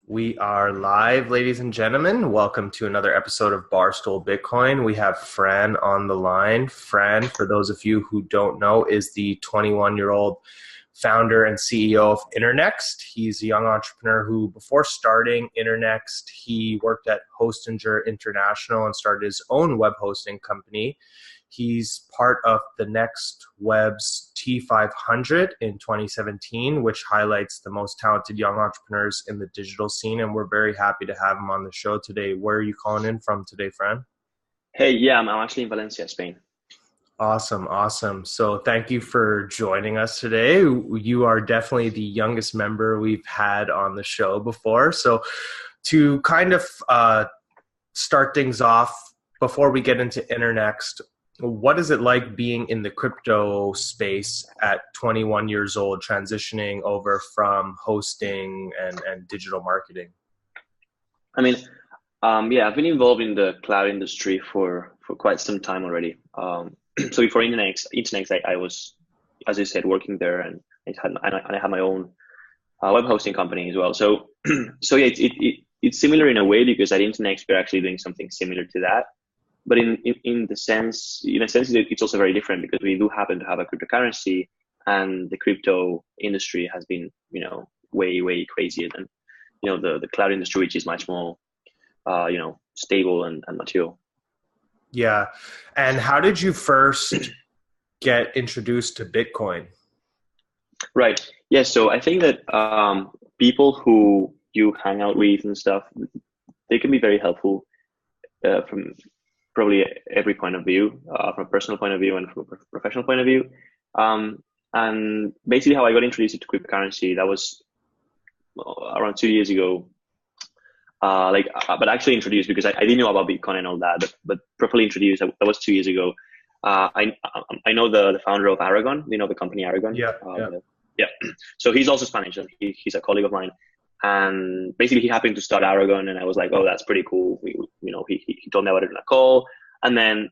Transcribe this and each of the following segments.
We are live, ladies and gentlemen. Welcome to another episode of Barstool Bitcoin. We have Fran on the line. Fran, for those of you who don't know, is the 21-year-old founder and CEO of Internxt. He's a young entrepreneur who, before starting Internxt, he worked at Hostinger International and started his own web hosting company. He's part of the Next Web's T500 in 2017, which highlights the most talented young entrepreneurs in the digital scene. And we're very happy to have him on the show today. Where are you calling in from today, Fran? Hey, yeah, I'm actually in Valencia, Spain. Awesome. So thank you for joining us today. You are definitely the youngest member we've had on the show before. So to kind of start things off, before we get into Internxt, what is it like being in the crypto space at 21 years old, transitioning over from hosting and digital marketing? I mean, yeah, I've been involved in the cloud industry for quite some time already. So before Internxt, I was, as you said, working there, and I had my own web hosting company as well. So, so yeah, it's similar in a way because at Internxt we're actually doing something similar to that. But in a sense, it's also very different because we do happen to have a cryptocurrency, and the crypto industry has been, way crazier than, the cloud industry, which is much more, stable and mature. Yeah. And how did you first get introduced to Bitcoin? Right. Yeah. So I think that people who you hang out with and stuff, they can be very helpful from probably every point of view, from a personal point of view and from a professional point of view. And basically how I got introduced to cryptocurrency, that was around 2 years ago. But actually introduced because I didn't know about Bitcoin and all that, but properly introduced, that was 2 years ago. I know the founder of Aragon, the company Aragon. Yeah. Yeah. So he's also Spanish, and he's a colleague of mine. And basically, he happened to start Aragon, and I was like, "Oh, that's pretty cool." He told me about it in a call, and then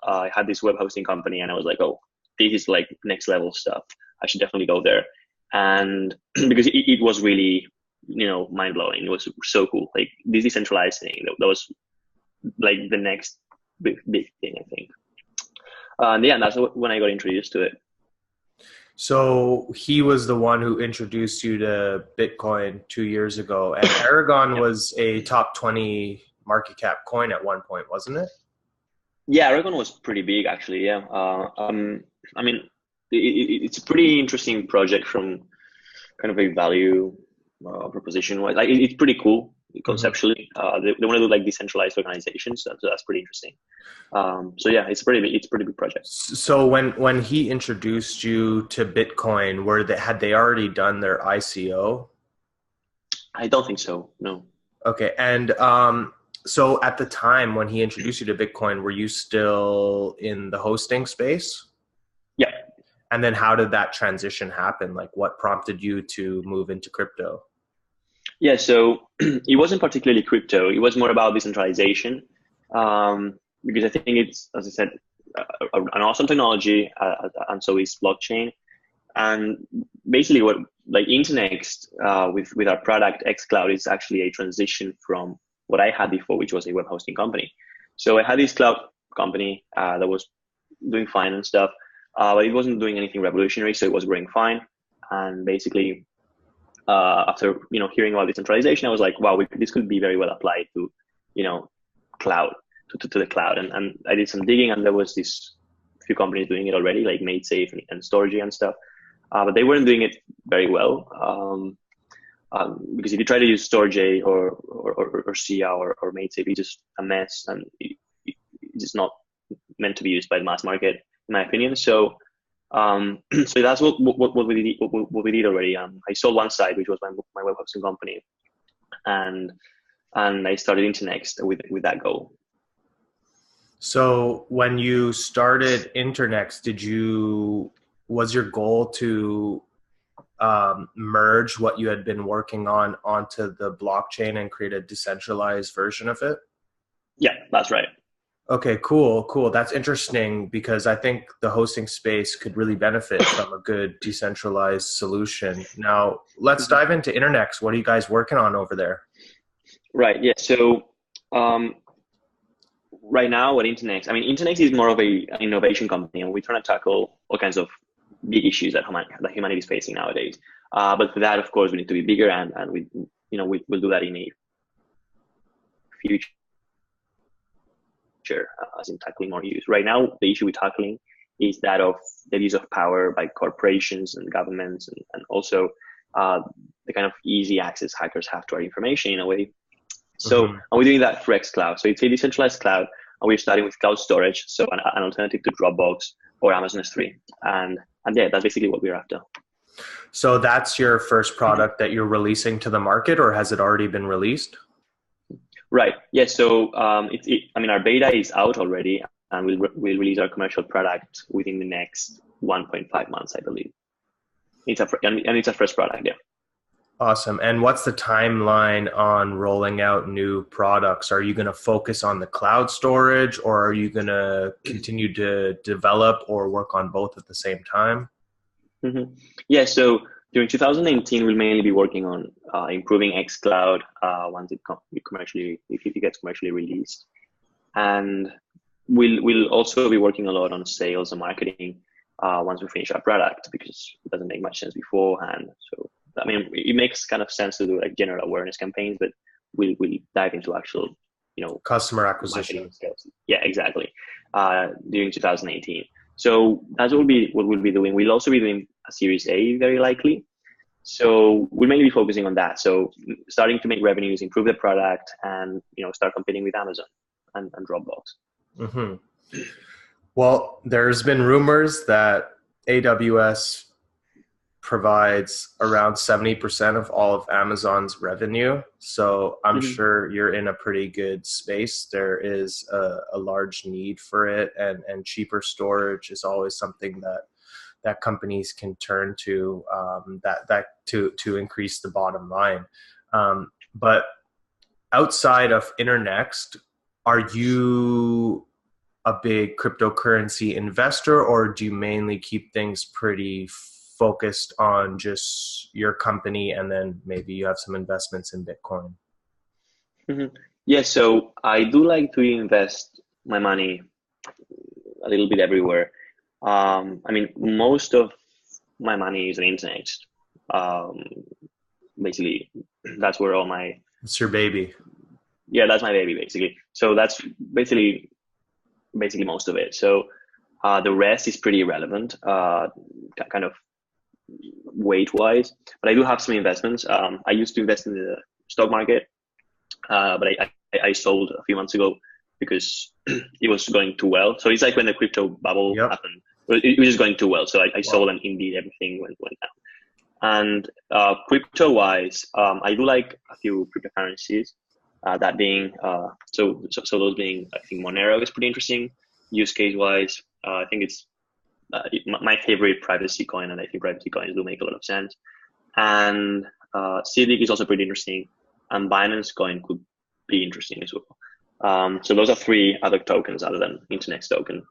I had this web hosting company, and I was like, "Oh, this is like next level stuff. I should definitely go there." And because it was really mind blowing. It was so cool. Like this decentralized thing that was like the next big thing, I think. And yeah, that's when I got introduced to it. So he was the one who introduced you to Bitcoin 2 years ago. And Aragon Yeah. was a top 20 market cap coin at one point, wasn't it? Yeah, Aragon was pretty big actually. Yeah. I mean, it's a pretty interesting project from kind of a value proposition wise. Like it's pretty cool Hmm. conceptually. They want to do like decentralized organizations, so that's pretty interesting. So yeah, it's a pretty big project. So when he introduced you to Bitcoin, had they already done their ICO? I don't think so. No. Okay. And so at the time when he introduced you to Bitcoin, were you still in the hosting space? Yeah. And then how did that transition happen? Like what prompted you to move into crypto? Yeah. So it wasn't particularly crypto. It was more about decentralization, because I think it's, as I said, an awesome technology, and so is blockchain. And basically, what like Internxt with our product xCloud is actually a transition from what I had before, which was a web hosting company. So I had this cloud company that was doing fine and stuff, but it wasn't doing anything revolutionary, so it was growing fine. And basically, after hearing about decentralization, I was like, wow, this could be very well applied to cloud to the cloud. And I did some digging, and there was this few companies doing it already, like MadeSafe and Storgy and stuff, but they weren't doing it very well. Because if you try to use Storj or Sia or MadeSafe, it's just a mess, and it's just not meant to be used by the mass market, in my opinion. So so that's what we did already. I sold one side, which was my web hosting company, and I started Internxt with that goal. So when you started Internxt, was your goal to merge what you had been working on onto the blockchain and create a decentralized version of it? Yeah, that's right. Okay, cool, cool. That's interesting because I think the hosting space could really benefit from a good decentralized solution. Now, let's Mhm. dive into Internxt. What are you guys working on over there? Right. Yeah. So um, right now at Internxt, I mean, Internxt is more of an innovation company, and we're trying to tackle all kinds of big issues that humanity is facing nowadays. But for that, of course, we need to be bigger, and we'll do that in a future, as in tackling more use. Right now, the issue we're tackling is that of the use of power by corporations and governments, and also uh, the kind of easy access hackers have to our information in a way. So, Hmm. and we're doing that through xCloud. So it's a decentralized cloud, and we're starting with cloud storage, so an alternative to Dropbox or Amazon S3. And yeah, that's basically what we're after. So that's your first product that you're releasing to the market, or has it already been released? Right. Yeah. So I mean, our beta is out already, and we'll release our commercial product within the next 1.5 months, I believe. And it's a first product. Yeah. Awesome. And what's the timeline on rolling out new products? Are you going to focus on the cloud storage, or are you going to continue to develop or work on both at the same time? Mm-hmm. Yeah. So during 2019, we'll mainly be working on improving xCloud once if it gets commercially released, and we'll also be working a lot on sales and marketing once we finish our product, because it doesn't make much sense beforehand. So I mean, it makes kind of sense to do like general awareness campaigns, but we'll dive into actual, Customer marketing acquisition. and sales. Yeah, exactly. During 2018. So that's what we'll be doing. We'll also be doing a Series A very likely. So we'll mainly be focusing on that. So starting to make revenues, improve the product, and start competing with Amazon and Dropbox. Hmm. Well, there's been rumors that AWS provides around 70% of all of Amazon's revenue. So I'm Mm-hmm. sure you're in a pretty good space. There is a large need for it, and cheaper storage is always something that companies can turn to, to increase the bottom line. But outside of Internext, are you a big cryptocurrency investor, or do you mainly keep things pretty focused on just your company and then maybe you have some investments in Bitcoin? Mm-hmm. Yeah, so I do like to invest my money a little bit everywhere. I mean, most of my money is in Internxt. Um, Basically, that's where all my It's your baby. yeah, that's my baby basically. So that's basically most of it. So the rest is pretty irrelevant, kind of weight wise. But I do have some investments. I used to invest in the stock market, but I sold a few months ago because it was going too well. So it's like when the crypto bubble Yep. happened, it was just going too well. So I sold, Wow. and indeed everything went down. And crypto wise, I do like a few cryptocurrencies. That being so those being, I think Monero is pretty interesting use case wise. I think it's my favorite privacy coin, and I think privacy coins do make a lot of sense. And Civic is also pretty interesting, and Binance coin could be interesting as well. So those are three other tokens other than Internxt token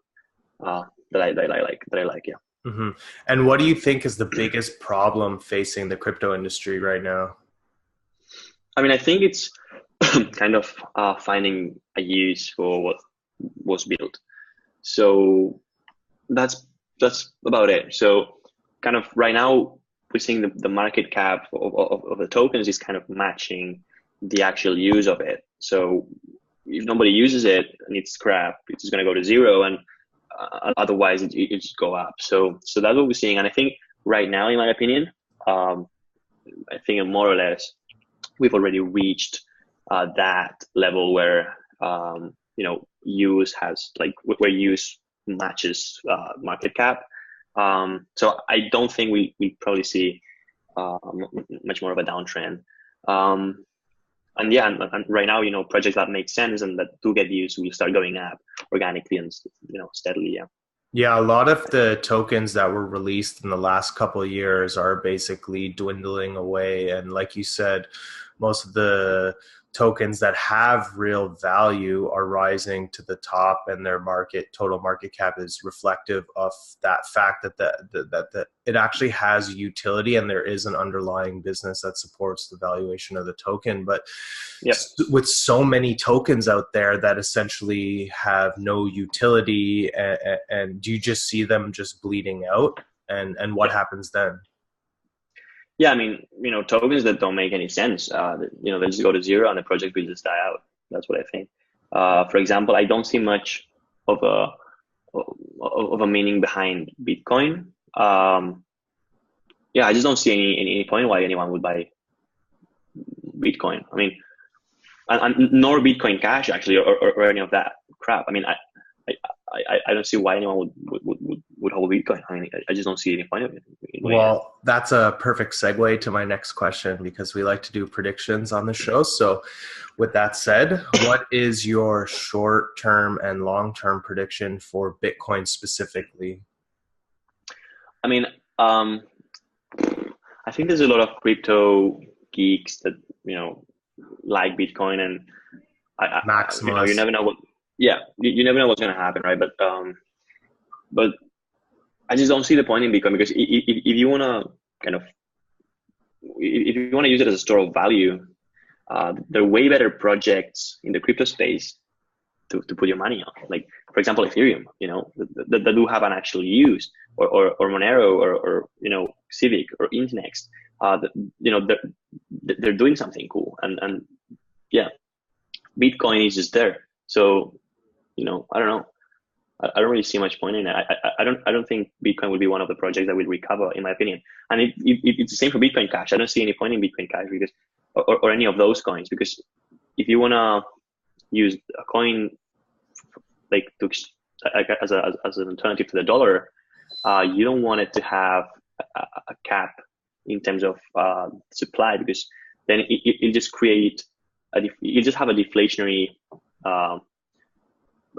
that I like. Yeah. Hmm. And what do you think is the biggest problem facing the crypto industry right now? I mean, I think it's kind of finding a use for what was built. So that's that's about it. So kind of right now we're seeing the market cap of the tokens is kind of matching the actual use of it. So if nobody uses it and it's crap, it's just going to go to zero, and otherwise it just go up. So that's what we're seeing, and I think right now, in my opinion, um, I think more or less we've already reached that level where use has like where use matches market cap. So I don't think we probably see much more of a downtrend. Um, and yeah, and right now, projects that make sense and that do get used will start going up organically and steadily. Yeah. Yeah, a lot of the tokens that were released in the last couple of years are basically dwindling away. And like you said, most of the tokens that have real value are rising to the top, and their total market cap is reflective of that fact that it actually has utility and there is an underlying business that supports the valuation of the token. But Yep. with so many tokens out there that essentially have no utility, and do you just see them just bleeding out, and what happens then? Yeah, I mean, tokens that don't make any sense, they just go to zero and the project will just die out. That's what I think. For example, I don't see much of a meaning behind Bitcoin. Yeah, I just don't see any point why anyone would buy Bitcoin. I mean, and nor Bitcoin Cash actually, or any of that crap. I mean, I don't see why anyone would hold Bitcoin. I mean, I just don't see any point of it. Well, that's a perfect segue to my next question, because we like to do predictions on the show. So with that said, what is your short-term and long-term prediction for Bitcoin specifically? I mean, I think there's a lot of crypto geeks that like Bitcoin, and you never know what. Yeah, you never know what's going to happen, right? But I just don't see the point in Bitcoin, because if you want to if you want to use it as a store of value, there are way better projects in the crypto space to put your money on. Like, for example, Ethereum, that do have an actual use, or Monero, or Civic, or Internxt. They're doing something cool, and yeah, Bitcoin is just there. So, I don't know. I don't really see much point in it. I don't think Bitcoin will be one of the projects that will recover, in my opinion. And it's the same for Bitcoin Cash. I don't see any point in Bitcoin Cash, because, or any of those coins, because if you want to use a coin like as an alternative to the dollar, you don't want it to have a cap in terms of supply, because then it just create you just have a deflationary.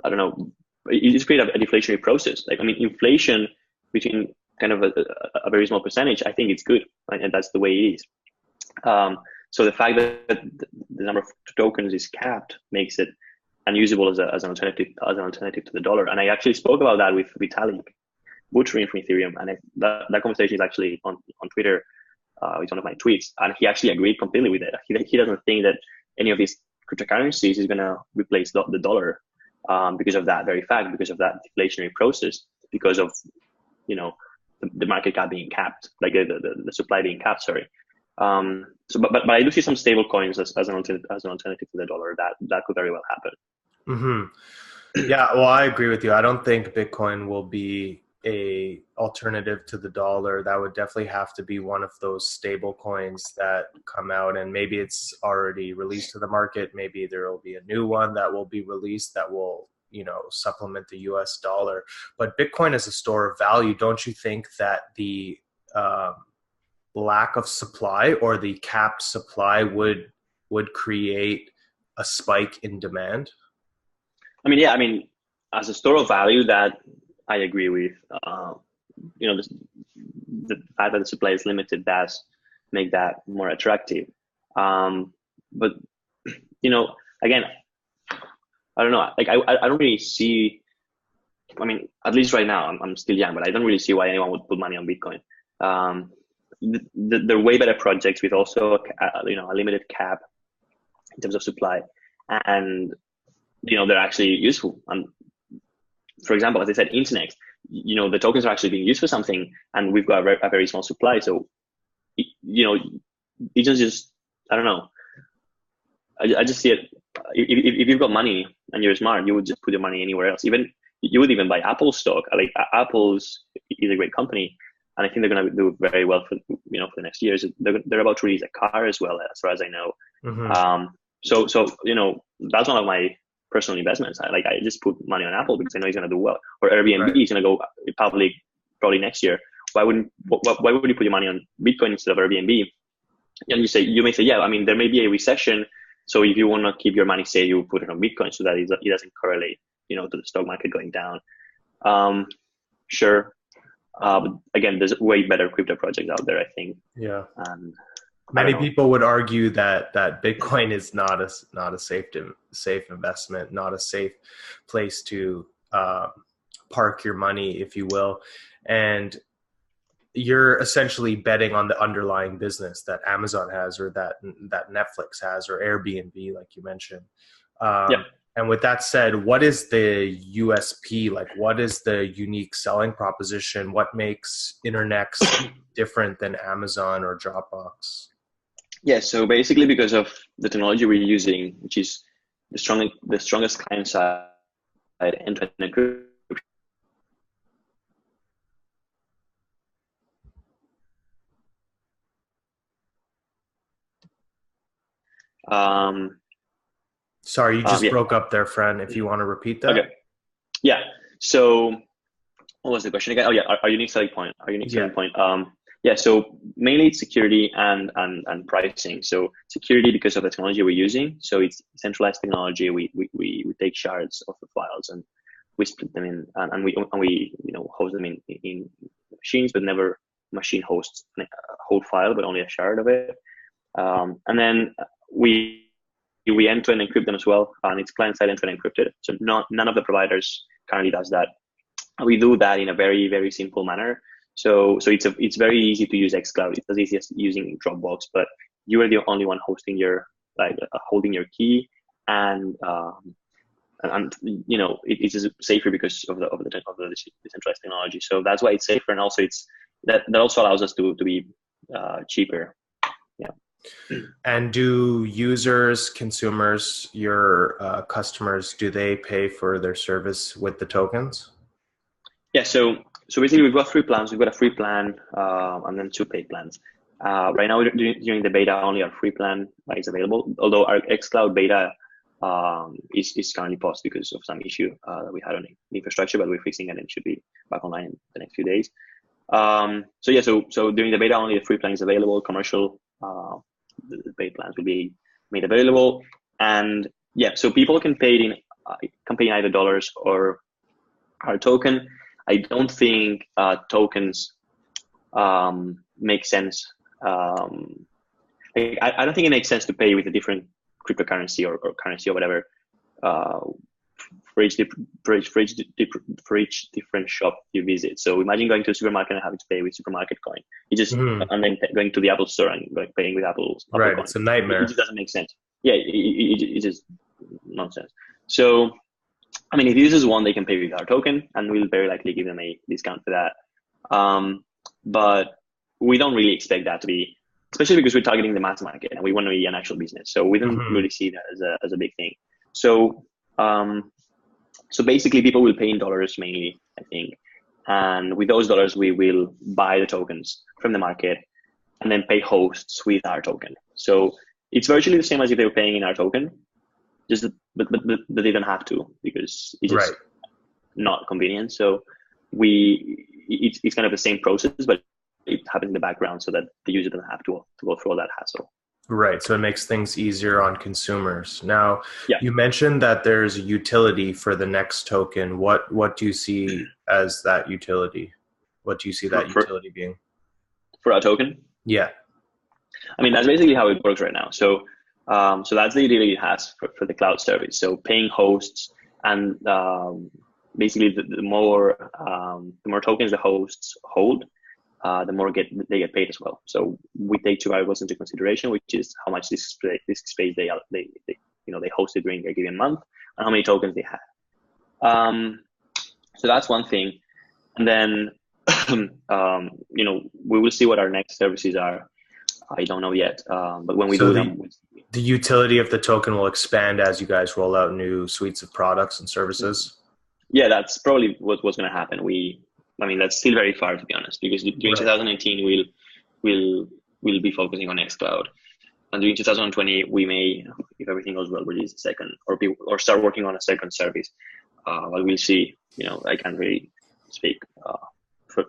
I don't know. You just create a deflationary process. Like, I mean, inflation between kind of a very small percentage, I think it's good, right? And that's the way it is. So the fact that the number of tokens is capped makes it unusable as an alternative to the dollar. And I actually spoke about that with Vitalik Buterin from Ethereum, and that conversation is actually on Twitter. It's one of my tweets, and he actually agreed completely with it. He doesn't think that any of these cryptocurrencies is going to replace the dollar, because of that very fact, because of that deflationary process, because of the market cap being capped, like the supply being capped. Sorry. But I do see some stable coins as an alternative to the dollar. That could very well happen. Mm-hmm. Yeah, well, I agree with you. I don't think Bitcoin will be a alternative to the dollar. That would definitely have to be one of those stable coins that come out, and maybe it's already released to the market. Maybe there will be a new one that will be released that will supplement the US dollar. But Bitcoin is a store of value. Don't you think that the lack of supply, or the capped supply, would create a spike in demand? I mean, yeah, I mean, as a store of value, that I agree with. The fact that the supply is limited does make that more attractive. But again, I don't know. Like, I don't really see. I mean, at least right now, I'm still young, but I don't really see why anyone would put money on Bitcoin. There are way better projects with also a limited cap in terms of supply, and they're actually useful. And for example, as I said, Internxt, the tokens are actually being used for something, and we've got a very small supply. So it just I don't know. I just see it. If you've got money and you're smart, you would just put your money anywhere else. Even you would even buy Apple stock. Like, Apple's is a great company, and I think they're going to do very well for for the next years. They're about to release a car as well, as far as I know. Mm-hmm. So that's one of my personal investments. I just put money on Apple because I know it's going to do well. Or Airbnb Right. is going to go public probably next year. Why would you put your money on Bitcoin instead of Airbnb? And you may say, yeah, I mean, there may be a recession. So if you want to keep your money safe, you put it on Bitcoin so that it doesn't correlate, to the stock market going down. Sure. But again, there's way better crypto projects out there, I think. Yeah. And I don't Many know. people would argue that Bitcoin is not a safe investment, not a safe place to park your money, if you will, and you're essentially betting on the underlying business that Amazon has, or that Netflix has, or Airbnb, like you mentioned. Yeah. And with that said, what is the USP? Like, what is the unique selling proposition? What makes Internxt different than Amazon or Dropbox? Yeah. So basically, because of the technology we're using, which is the strongest client side end-to-end encryption. Um, Sorry, you just yeah. broke up there, Fran. If you want to repeat that. Okay. Yeah. So what was the question again? Oh yeah, our unique selling point. Our unique Yeah. selling point. Yeah. So mainly it's security and pricing. So security because of the technology we're using. So it's centralized technology. We take shards of the files and we split them in, and we host them in machines, but never machine hosts a whole file, but only a shard of it. And then we end-to-end encrypt them as well, and it's client-side end-to-end encrypted. So none of the providers currently does that. We do that in a very very simple manner. So it's very easy to use xCloud. It's as easy as using Dropbox, but you are the only one hosting your holding your key, and it's just safer because of the decentralized technology. So that's why it's safer, and also it's that also allows us to be cheaper. Yeah. And do users, consumers, your customers, do they pay for their service with the tokens? Yeah, so basically we've got three plans. We've got a free plan and then two paid plans. Right now, during the beta, only our free plan is available. Although our xCloud beta is currently paused because of some issue that we had on the infrastructure, but we're fixing it and it should be back online in the next few days. So during the beta, only the free plan is available. Commercial, the paid plans will be made available, and yeah, so people can pay in either dollars or our token. I don't think tokens make sense. I don't think it makes sense to pay with a different cryptocurrency or currency or whatever uh, for each different shop you visit. So imagine going to a supermarket and having to pay with supermarket coin. You just Hmm. and then going to the Apple store and paying with Apple Right. coin. It's a It nightmare. just doesn't make sense. Yeah, it's just nonsense. So I mean, if users want, they can pay with our token, and we'll very likely give them a discount for that. But we don't really expect that to be, especially because we're targeting the mass market and we want to be an actual business. So we don't Hmm. really see that as a big thing. So um, so basically, people will pay in dollars mainly, I think, and with those dollars, we will buy the tokens from the market and then pay hosts with our token. So it's virtually the same as if they were paying in our token, just but they don't have to because it's Right. just not convenient. So it's kind of the same process, but it happens in the background so that the user doesn't have to go through all that hassle. Right. So it makes things easier on consumers. Now, Yeah. you mentioned that there's a utility for the next token. What do you see as that utility? What do you see for that for, utility being? for our token. Yeah. I mean, that's basically how it works right now. So that's the utility it has for the cloud service. So paying hosts and basically the more tokens the hosts hold, the more they get paid as well. So we take two variables into consideration, which is how much disk space they hosted during a given month and how many tokens they have. So that's one thing, and then we will see what our next services are. I don't know yet, but when we So do the them, the utility of the token will expand as you guys roll out new suites of products and services. yeah, that's probably what's going to happen. I mean, that's still very far to be honest, because during Right. 2019 we'll be focusing on xCloud, and during 2020 we may, if everything goes well, release a second or start working on a second service. But we'll see. I can't really speak. For,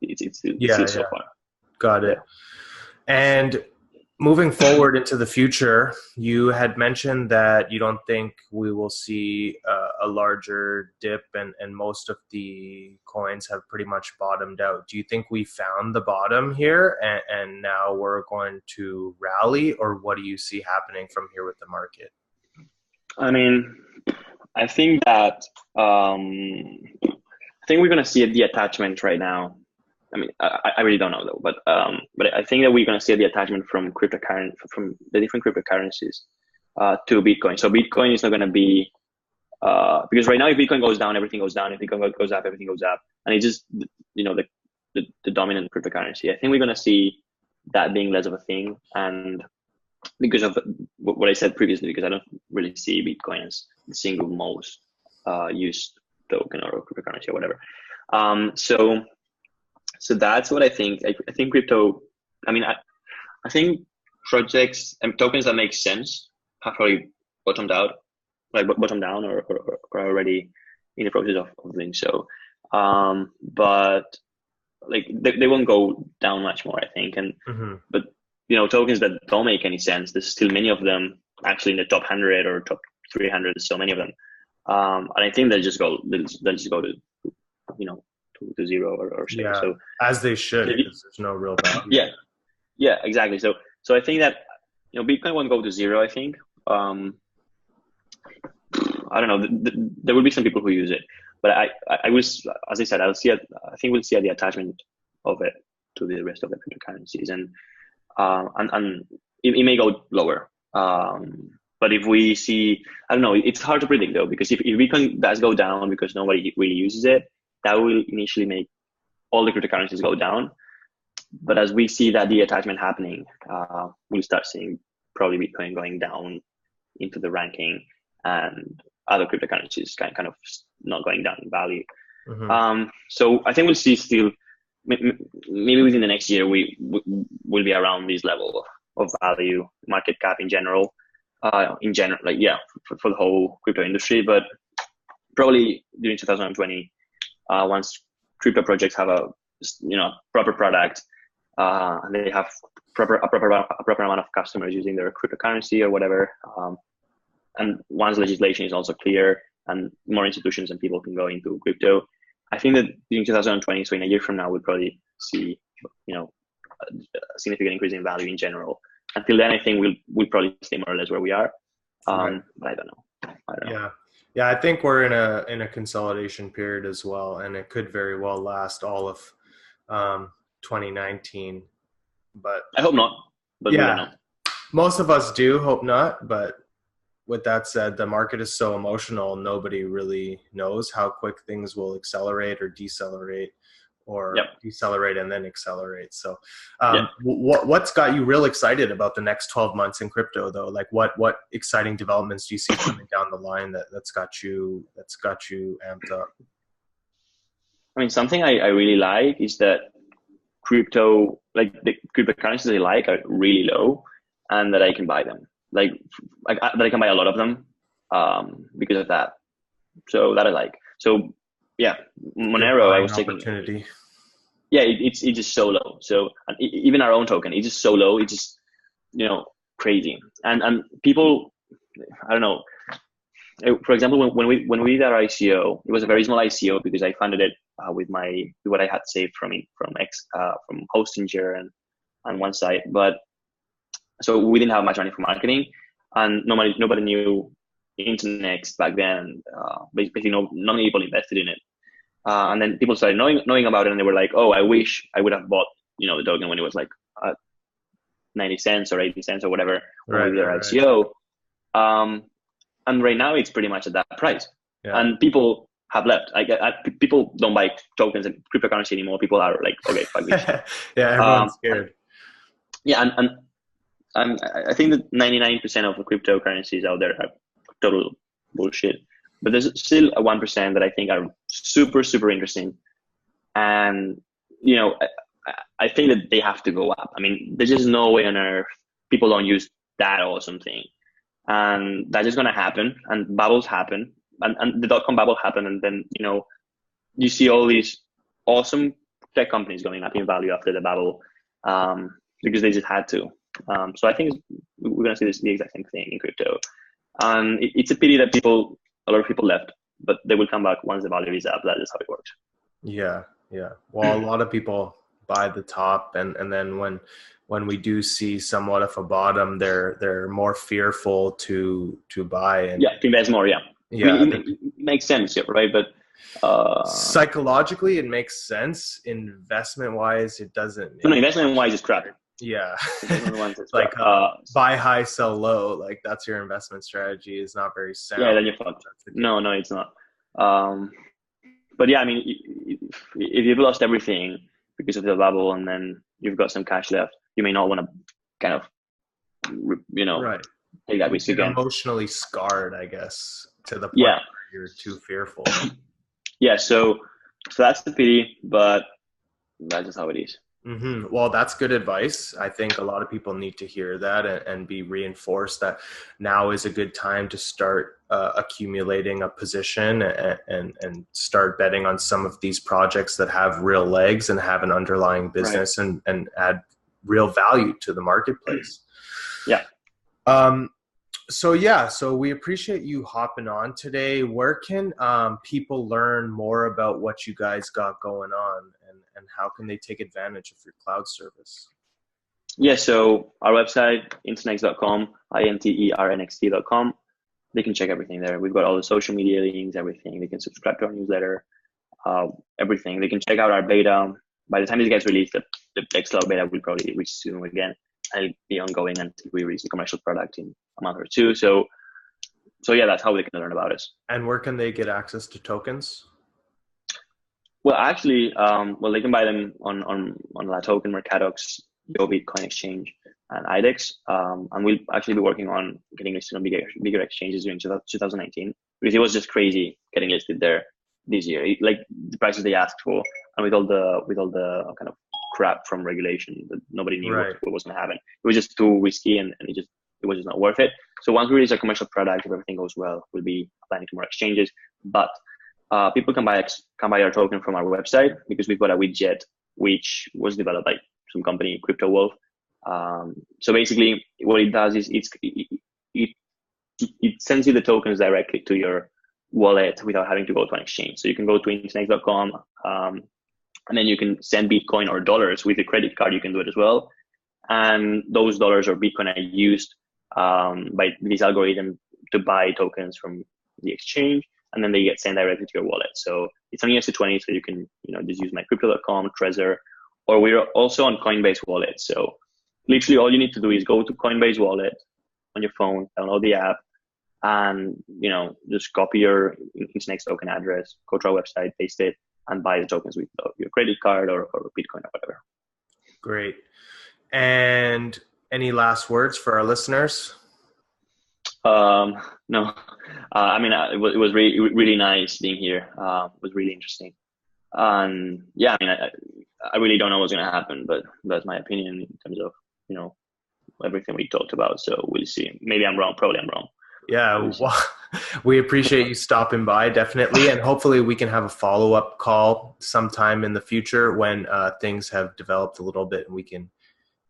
it's Yeah, still so yeah. far. Got Yeah. it. And moving forward into the future, you had mentioned that you don't think we will see a larger dip, and most of the coins have pretty much bottomed out. Do you think we found the bottom here, and now we're going to rally, or what do you see happening from here with the market? I mean, I think that I think we're going to see the attachment right now. I mean, I really don't know though, but I think that we're going to see the attachment from from the different cryptocurrencies to Bitcoin. So Bitcoin is not going to be because right now if Bitcoin goes down, everything goes down. If Bitcoin goes up, everything goes up, and it's just the dominant cryptocurrency. I think we're going to see that being less of a thing, and because of what I said previously, because I don't really see Bitcoin as the single most used token or cryptocurrency or whatever. So that's what I think. I think crypto. I mean, I think projects and tokens that make sense have probably bottomed out, like bottomed down, or already in the process of doing so. But like they won't go down much more, I think. And but tokens that don't make any sense, there's still many of them actually in the top 100 or top 300. So many of them, and I think they'll just go to to zero or so. Yeah, so as they should, because there's no real value. Yeah, exactly. So I think that Bitcoin won't go to zero. I think I don't know. There will be some people who use it, but I was, as I said, I think we'll see the attachment of it to the rest of the cryptocurrencies, and it may go lower. But if we see, I don't know, it's hard to predict though, because if Bitcoin does go down because nobody really uses it, that will initially make all the cryptocurrencies go down. But as we see that the attachment happening, we'll start seeing probably Bitcoin going down into the ranking, and other cryptocurrencies kind of not going down in value. So I think we'll see still, maybe within the next year, we will be around this level of value, market cap in general, for the whole crypto industry. But probably during 2020, once crypto projects have a proper product, and they have a proper amount of customers using their cryptocurrency or whatever, and once legislation is also clear and more institutions and people can go into crypto, I think that during 2020, so in a year from now, we'll probably see a significant increase in value in general. Until then, I think we'll probably stay more or less where we are. Right. But I don't know. Yeah, I think we're in a consolidation period as well, and it could very well last all of 2019. But I hope not. But we don't know. Most of us do hope not. But with that said, the market is so emotional; nobody really knows how quick things will accelerate or decelerate, or decelerate and then accelerate. So what's got you real excited about the next 12 months in crypto though? Like what exciting developments do you see coming down the line that's got you amped up? I mean, something I really like is that crypto, like the cryptocurrencies I like, are really low, and that I can buy them. That I can buy a lot of them because of that. So that I like. So yeah, Monero, I was taking opportunity. Yeah, it's just so low. So even our own token, it's just so low. It's just crazy. And people, I don't know. For example, when we did our ICO, it was a very small ICO because I funded it with what I had saved from Hostinger and one site. But so we didn't have much money for marketing, and nobody knew Internxt back then. Basically, not many people invested in it. And then people started knowing about it, and they were like, "Oh, I wish I would have bought, the token when it was like 90 cents or 80 cents or whatever when we did our ICO." And right now it's pretty much at that price, and people have left. People don't buy tokens and cryptocurrency anymore. People are like, "Okay, fuck this." Everyone's scared. And I think that 99% of the cryptocurrencies out there are total bullshit. But there's still a 1% that I think are super, super interesting. And, I think that they have to go up. I mean, there's just no way on earth people don't use that awesome thing. And that's just going to happen. And bubbles happen. And the dot-com bubble happened. And then, you see all these awesome tech companies going up in value after the bubble because they just had to. So I think we're going to see the exact same thing in crypto. And it's a pity that a lot of people left but they will come back once the value is up. That is how it works. Yeah, yeah. Well, a lot of people buy the top, and then when we do see somewhat of a bottom, they're more fearful to buy. And to invest more. Yeah, I yeah, mean, it makes sense, yeah, right? But psychologically, it makes sense. Investment wise, it doesn't. no, investment wise is crap. Yeah, Investment wise is like crap. buy high, sell low. Like that's your investment strategy. Is not very sound. Yeah, then you're fucked. No, it's not. But yeah, I mean, if you've lost everything because of the bubble and then you've got some cash left, you may not want to kind of, right. take that risk again. Emotionally scarred, I guess, to the point where you're too fearful. Yeah, so that's the pity, but that's just how it is. Mm-hmm. Well, that's good advice. I think a lot of people need to hear that and be reinforced that now is a good time to start accumulating a position and start betting on some of these projects that have real legs and have an underlying business, right, and add real value to the marketplace. Yeah. So we appreciate you hopping on today. Where can people learn more about what you guys got going on, and how can they take advantage of your cloud service? Yeah, so our website, internxt.com, internxt.com. They can check everything there. We've got all the social media links, everything. They can subscribe to our newsletter, everything. They can check out our beta. By the time this gets released, the Xcloud beta will probably reach soon again. And it'll be ongoing until we release the commercial product in a month or two. So yeah, that's how they can learn about us. And where can they get access to tokens? Well, actually, they can buy them on La Token, Mercadox, Yo Bitcoin Exchange, and IDEX. And we'll actually be working on getting listed on bigger exchanges during 2019, because it was just crazy getting listed there this year. Like the prices they asked for, and with all the kind of crap from regulation that nobody knew what was going to happen. It was just too risky, and it was just not worth it. So once we release our commercial product, if everything goes well, we'll be applying to more exchanges. But people can buy our token from our website, because we've got a widget which was developed by some company, Crypto Wolf. So basically, what it does is it sends you the tokens directly to your wallet without having to go to an exchange. So you can go to internxt.com, and then you can send Bitcoin or dollars with a credit card. You can do it as well, and those dollars or Bitcoin are used by this algorithm to buy tokens from the exchange, and then they get sent directly to your wallet. So it's on ERC20, so you can just use mycrypto.com, Trezor, or we're also on Coinbase Wallet. So literally all you need to do is go to Coinbase Wallet on your phone, download the app, and just copy your Internxt token address, go to our website, paste it, and buy the tokens with your credit card or Bitcoin or whatever. Great. And any last words for our listeners? No. I mean, it was really, really nice being here. It was really interesting. And yeah, I mean, I really don't know what's going to happen, but that's my opinion in terms of, everything we talked about. So we'll see. Maybe I'm wrong. Probably I'm wrong. Yeah, well, we appreciate you stopping by, definitely. And hopefully we can have a follow-up call sometime in the future when things have developed a little bit and we can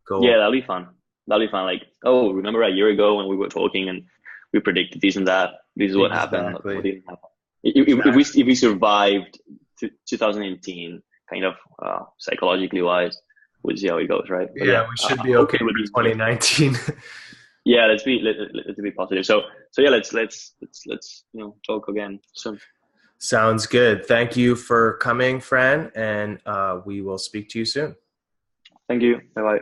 go. Yeah, that'll be fun. Like, oh, remember a year ago when we were talking and we predicted this and that? This is what happened. What didn't happen. If we survived 2018, kind of psychologically wise, we'll see how it goes, right? But yeah, we should be okay with 2019. Yeah, let's be positive. So yeah, let's talk again soon. Sounds good. Thank you for coming, Fran, and we will speak to you soon. Thank you. Bye bye.